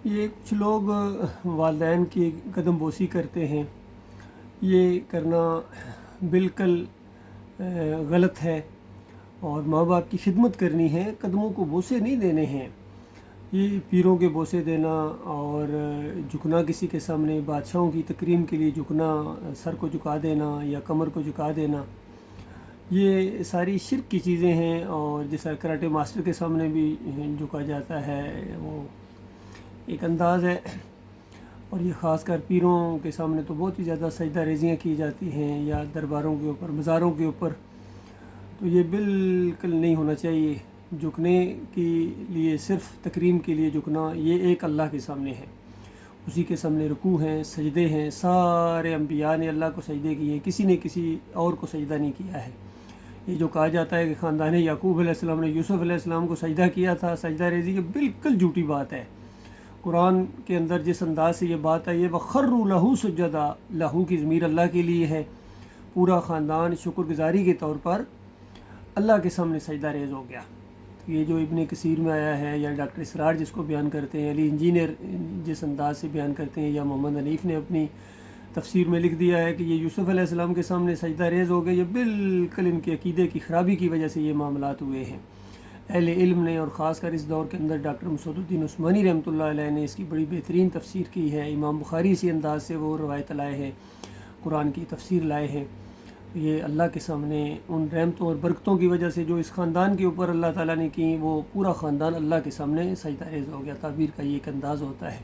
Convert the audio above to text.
یہ کچھ لوگ والدین کی قدم بوسی کرتے ہیں، یہ کرنا بالکل غلط ہے، اور ماں باپ کی خدمت کرنی ہے، قدموں کو بوسے نہیں دینے ہیں۔ یہ پیروں کے بوسے دینا اور جھکنا کسی کے سامنے، بادشاہوں کی تکریم کے لیے جھکنا، سر کو جھکا دینا یا کمر کو جھکا دینا، یہ ساری شرک کی چیزیں ہیں۔ اور جیسا کراٹے ماسٹر کے سامنے بھی جھکا جاتا ہے، وہ ایک انداز ہے۔ اور یہ خاص کر پیروں کے سامنے تو بہت ہی زیادہ سجدہ ریزیاں کی جاتی ہیں، یا درباروں کے اوپر، مزاروں کے اوپر، تو یہ بالکل نہیں ہونا چاہیے۔ جھکنے کے لیے، صرف تکریم کے لیے جھکنا، یہ ایک اللہ کے سامنے ہے، اسی کے سامنے رکوع ہیں، سجدے ہیں۔ سارے انبیاء نے اللہ کو سجدے کیے، کسی نے کسی اور کو سجدہ نہیں کیا ہے۔ یہ جو کہا جاتا ہے کہ خاندان یعقوب علیہ السلام نے یوسف علیہ السلام کو سجدہ کیا تھا، سجدہ ریزی، یہ بالکل جھوٹی بات ہے۔ قرآن کے اندر جس انداز سے یہ بات ہے، یہ وَخَرُّوا لَهُ سُجَّدًا، لہو کی ضمیر اللہ کے لیے ہے۔ پورا خاندان شکر گزاری کے طور پر اللہ کے سامنے سجدہ ریز ہو گیا۔ یہ جو ابن کثیر میں آیا ہے، یا ڈاکٹر اسرار جس کو بیان کرتے ہیں، علی انجینئر جس انداز سے بیان کرتے ہیں، یا محمد حنیف نے اپنی تفسیر میں لکھ دیا ہے کہ یہ یوسف علیہ السلام کے سامنے سجدہ ریز ہو گئے، یہ بالکل ان کے عقیدے کی خرابی کی وجہ سے یہ معاملات ہوئے ہیں۔ اہل علم نے، اور خاص کر اس دور کے اندر ڈاکٹر مسعود الدین عثمانی رحمۃ اللہ علیہ نے اس کی بڑی بہترین تفسیر کی ہے۔ امام بخاری اسی انداز سے وہ روایت لائے ہیں، قرآن کی تفسیر لائے ہیں۔ یہ اللہ کے سامنے ان رحمتوں اور برکتوں کی وجہ سے جو اس خاندان کے اوپر اللہ تعالیٰ نے کی، وہ پورا خاندان اللہ کے سامنے سجدہ ریز ہو گیا۔ تعبیر کا یہ ایک انداز ہوتا ہے۔